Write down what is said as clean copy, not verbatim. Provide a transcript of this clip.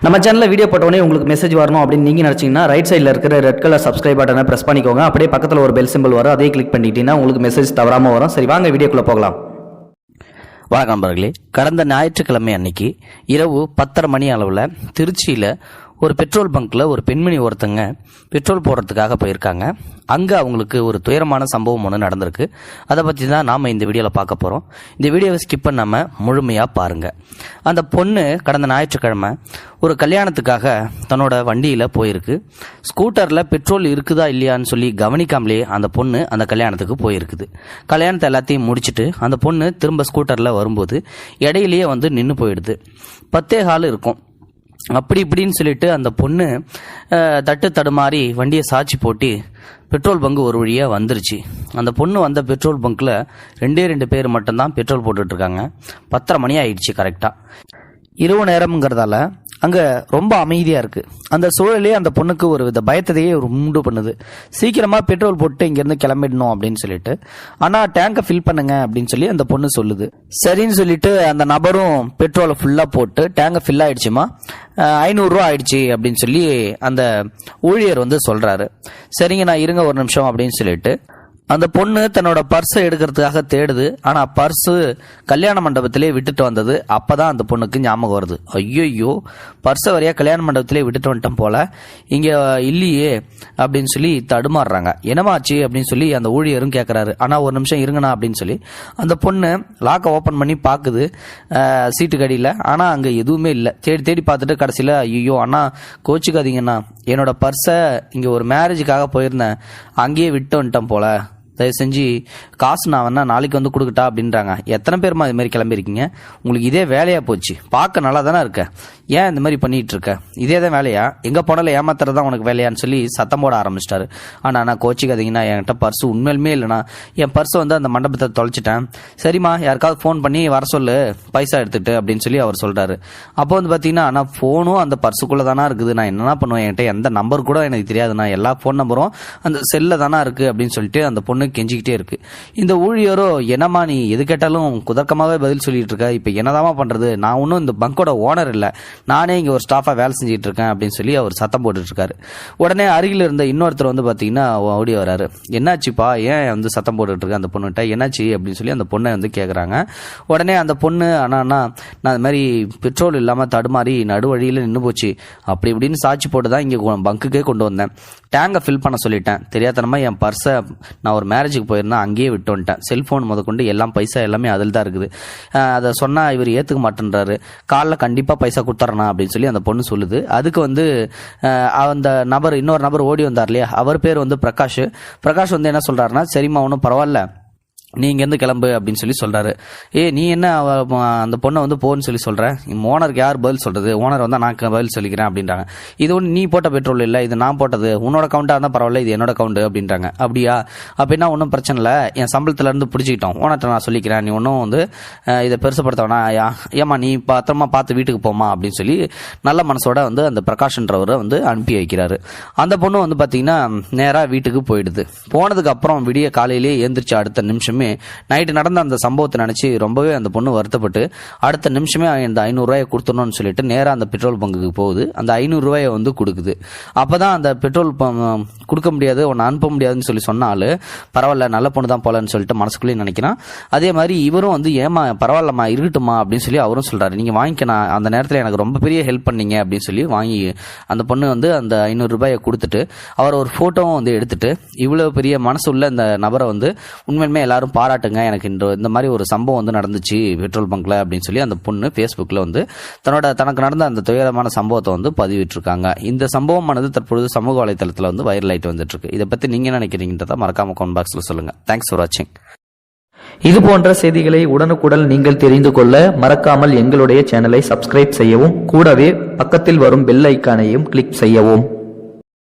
நம்ம சேனலில் வீடியோ போட்டோடனே உங்களுக்கு மெசேஜ் வரணும் அப்படின்னு நீங்கள் நினச்சிங்கன்னா ரைட் சைடில் இருக்கிற ரெட் கலர் சப்ஸ்கிரைப் பட்டனை ப்ரெஸ் பண்ணிக்கோங்க. அப்படியே பக்கத்தில் ஒரு பெல் சிம்பிள் வரும், அதே கிளிக் பண்ணிட்டீங்கன்னா உங்களுக்கு மெசேஜ் தவறாமல் வரும். சரி, வாங்க வீடியோக்குள்ளே போகலாம். வணக்கம் நண்பர்களே. கடந்த ஞாயிற்றுக்கிழமை அன்னைக்கு இரவு 10:30 மணி அளவில் திருச்சியில் ஒரு பெட்ரோல் பங்க்ல ஒரு பெண்மணி ஒருத்தங்க பெட்ரோல் போடுறதுக்காக போயிருக்காங்க. அங்கே அவங்களுக்கு ஒரு துயரமான சம்பவம் ஒன்று நடந்திருக்கு. அதை பற்றி தான் நாம் இந்த வீடியோவில் பார்க்க போகிறோம். இந்த வீடியோவை ஸ்கிப் பண்ணாமல் முழுமையாக பாருங்கள். அந்த பொண்ணு கடந்த ஞாயிற்றுக்கிழமை ஒரு கல்யாணத்துக்காக தன்னோட வண்டியில் போயிருக்கு. ஸ்கூட்டரில் பெட்ரோல் இருக்குதா இல்லையான்னு சொல்லி கவனிக்காமலே அந்த பொண்ணு அந்த கல்யாணத்துக்கு போயிருக்குது. கல்யாணத்தை எல்லாத்தையும் முடிச்சுட்டு அந்த பொண்ணு திரும்ப ஸ்கூட்டரில் வரும்போது இடையிலேயே நின்று போயிடுது. 10:15 இருக்கும். அப்படி இப்படின்னு சொல்லிட்டு அந்த பொண்ணு தட்டு தடுமாறி வண்டியை சாட்சி போட்டு பெட்ரோல் பங்கு ஒரு வழியாக வந்துருச்சு. அந்த பொண்ணு வந்த பெட்ரோல் பங்க்கில் 2 பேர் மட்டும்தான் பெட்ரோல் போட்டுட்டு இருக்காங்க. 10:30 மணி ஆயிடுச்சு கரெக்டாக. இரவு நேரம்ங்கிறதால அங்கே ரொம்ப அமைதியாக இருக்குது. அந்த சூழலே அந்த பொண்ணுக்கு ஒரு வித பயத்தையே உண்டு பண்ணுது. சீக்கிரமாக பெட்ரோல் போட்டு இங்கேருந்து கிளம்பிடணும் அப்படின்னு சொல்லிட்டு, ஆனால் டேங்கை ஃபில் பண்ணுங்க அப்படின்னு சொல்லி அந்த பொண்ணு சொல்லுது. சரின்னு சொல்லிட்டு அந்த நபரும் பெட்ரோலை ஃபுல்லாக போட்டு டேங்கை ஃபில் ஆயிடுச்சுமா, 500 ரூபா ஆயிடுச்சு அப்படின்னு சொல்லி அந்த ஊழியர் சொல்கிறாரு. சரிங்க, நான் இருங்க ஒரு நிமிஷம் அப்படின்னு சொல்லிட்டு அந்த பொண்ணு தன்னோட பர்ஸை எடுக்கிறதுக்காக தேடுது. ஆனால் பர்ஸு கல்யாண மண்டபத்திலே விட்டுட்டு வந்தது. அப்போ தான் அந்த பொண்ணுக்கு ஞாபகம் வருது, ஐயோ பர்ஸை வரையா கல்யாண மண்டபத்திலே விட்டுட்டு வந்துட்டோம் போல, இங்கே இல்லையே அப்படின்னு சொல்லி தடுமாறுறாங்க. என்னமாச்சு அப்படின்னு சொல்லி அந்த ஊழியரும் கேட்குறாரு. ஆனால் ஒரு நிமிஷம் இருங்கண்ணா அப்படின்னு சொல்லி அந்த பொண்ணு லாக்கை ஓப்பன் பண்ணி பார்க்குது சீட்டு கடியில். ஆனால் அங்கே எதுவுமே இல்லை. தேடி தேடி பார்த்துட்டு கடைசியில் ஐயோ அண்ணா கோச்சிக்காதீங்கண்ணா, என்னோட பர்ஸை இங்கே ஒரு மேரேஜுக்காக போயிருந்தேன், அங்கேயே விட்டு வந்துட்டேன் போல, தயவு செஞ்சு காசு நான் வேணா நாளைக்கு கொடுக்கட்டா அப்படின்றாங்க. எத்தனை பேருமா இது மாதிரி கிளம்பியிருக்கீங்க? உங்களுக்கு இதே வேலையாக போச்சு, பார்க்க நல்லா தானே இருக்க, ஏன் இந்த மாதிரி பண்ணிட்டு இருக்க, இதே தான் வேலையா, எங்கே போனாலும் ஏமாத்துறது தான் உனக்கு வேலையான்னு சொல்லி சத்தம் போட ஆரம்பிச்சிட்டாரு. ஆனால் நான் கோச்சிக்காதீங்கன்னா, என்கிட்ட பர்ஸு உண்மையிலுமே இல்லைனா, என் பர்ஸை அந்த மண்டபத்தை தொலைச்சிட்டேன், சரிம்மா யாருக்காவது ஃபோன் பண்ணி வர சொல்லு பைசா எடுத்துட்டு அப்படின்னு சொல்லி அவர் சொல்கிறாரு. அப்போ பார்த்தீங்கன்னா, ஆனால் ஃபோனும் அந்த பர்ஸுக்குள்ளே தானே இருக்குது, நான் என்னென்ன பண்ணுவேன், என்கிட்ட எந்த நம்பர் கூட எனக்கு தெரியாதுண்ணா, எல்லா ஃபோன் நம்பரும் அந்த செல்லில் தானே இருக்குது அப்படின்னு சொல்லிட்டு அந்த பொண்ணு கெஞ்சிக்கிட்டே இருக்கு. இந்த ஊழியரோ, என்னம்மா நீ எது கேட்டாலும் குதர்க்கமாகவே பதில் சொல்லிட்டு இருக்க, இப்போ என்னதாமா பண்ணுறது, நான் ஒன்றும் இந்த பங்கோட ஓனர் இல்லை, நானே இங்கே ஒரு ஸ்டாஃபாக வேலை செஞ்சுட்டு இருக்கேன் அப்படின்னு சொல்லி அவர் சத்தம் போட்டுட்டு இருக்காரு. உடனே அருகில் இருந்த இன்னொருத்தர் பார்த்தீங்கன்னா ஓடி வராரு. என்னாச்சுப்பா, ஏன் சத்தம் போட்டுட்டு இருக்க அந்த பொண்ணுகிட்ட, என்னாச்சு அப்படின்னு சொல்லி அந்த பொண்ணை கேட்குறாங்க. உடனே அந்த பொண்ணு, அண்ணா நான் இது மாதிரி பெட்ரோல் இல்லாமல் தடுமாறி நடுவழியில் நின்று போச்சு, அப்படி இப்படின்னு சாட்சி போட்டு தான் இங்கே பங்குக்கே கொண்டு வந்தேன், டேங்கை ஃபில் பண்ண சொல்லிட்டேன், தெரியாதனமாக என் பர்ஸை நான் ஒரு மேரேஜுக்கு போயிருந்தேன் அங்கேயே விட்டு வந்துட்டேன், செல்ஃபோன் முதற்கொண்டு எல்லாம் பைசா எல்லாமே அதில் தான் இருக்குது, அதை சொன்னால் இவர் ஏற்றுக்க மாட்டேன்றாரு, காலைல கண்டிப்பாக பைசா கொடுத்துறேண்ணா அப்படின்னு சொல்லி அந்த பொண்ணு சொல்லுது. அதுக்கு அந்த நபர், இன்னொரு நபர் ஓடி வந்தார் இல்லையா, அவர் பேர் பிரகாஷ். பிரகாஷ் என்ன சொல்கிறாருன்னா, சரிம்மா ஒன்றும் பரவாயில்ல, நீ இங்கேருந்து கிளம்பு அப்படின்னு சொல்லி சொல்கிறாரு. நீ என்ன அந்த பொண்ணை போன்னு சொல்லி சொல்கிறேன், ஓனருக்கு யார் பதில் சொல்கிறது, ஓனர் நான் பதில் சொல்லிக்கிறேன் அப்படின்றாங்க. இது நீ போட்ட பெட்ரோல் இல்லை, இது நான் போட்டது, உன்னோட கவுண்டாக இருந்தால் பரவாயில்ல, இது என்னோட கவுண்டு அப்படின்றாங்க. அப்படியா, அப்படின்னா ஒன்றும் பிரச்சனை இல்லை, என் சம்பளத்துலேருந்து பிடிச்சிக்கிட்டோம், ஓனர்கிட்ட நான் சொல்லிக்கிறேன், நீ ஒன்றும் இதை பெருசுப்படுத்தவனா, ஏமா நீ பத்திரமா பார்த்து வீட்டுக்கு போமா அப்படின்னு சொல்லி நல்ல மனசோட அந்த பிரகாஷ்ன்றவரை அனுப்பி வைக்கிறாரு. அந்த பொண்ணு பார்த்தீங்கன்னா நேராக வீட்டுக்கு போயிடுது. போனதுக்கு அப்புறம் விடிய காலையிலேயே எழுந்திரிச்சு அடுத்த நிமிஷமே நைட்டு நடந்த அந்த சம்பவத்தை நினைச்சு ரொம்பவே அந்த பொண்ணு வருத்தப்பட்டு அடுத்த நிமிஷமே அந்த 500 ரூபாயை கொடுத்துடணும்னு சொல்லிட்டு நேராக அந்த பெட்ரோல் பங்குக்கு போகுது. அந்த 500 ரூபாயை கொடுக்குது. அப்பதான் அந்த பெட்ரோல் கொடுக்க முடியாது, உன்னை அனுப்ப முடியாதுன்னு சொல்லி சொன்னாலும் பரவாயில்ல நல்ல பொண்ணு தான் போலன்னு சொல்லிட்டு மனசுக்குள்ளேயே நினைக்கிறான். அதே மாதிரி இவரும் ஏமா பரவாயில்லம்மா இருக்கட்டுமா அப்படின்னு சொல்லி அவரும் சொல்றாரு, நீங்க வாங்கிக்கணும், அந்த நேரத்தில் எனக்கு ரொம்ப பெரிய ஹெல்ப் பண்ணீங்க அப்படின்னு சொல்லி வாங்கி அந்த பொண்ணு அந்த 500 ரூபாயை கொடுத்துட்டு அவர் ஒரு போட்டோவும் எடுத்துட்டு, இவ்வளவு பெரிய மனசு உள்ள இந்த நபரை உண்மையுமே எல்லாரும் பாராட்டுங்க, எனக்கு இந்த மாதிரி ஒரு சம்பவம் நடந்துச்சு பெட்ரோல் பங்க்ல அப்படின்னு சொல்லி அந்த பொண்ணு Facebookல தனக்கு நடந்த அந்த துயரமான சம்பவத்தை பதிவிட்டிருக்காங்க. இந்த சம்பவமானது தற்பொழுது சமூக வலைதளத்தில் வைரல் ஆயிட்டு வந்துட்டு இருக்கு. இதை பத்தி நீங்க நினைக்கிறீங்கன்றத மறக்காம கமெண்ட் பாக்ஸ்ல சொல்லுங்க. தேங்க்ஸ் ஃபார் வாட்சிங். இது போன்ற செய்திகளை உடனுக்குடன் நீங்கள் தெரிந்து கொள்ள மறக்காமல் எங்களுடைய சேனலை சப்ஸ்கிரைப் செய்யவும், கூடவே பக்கத்தில் வரும் பெல் ஐக்கானையும் கிளிக் செய்யவும்.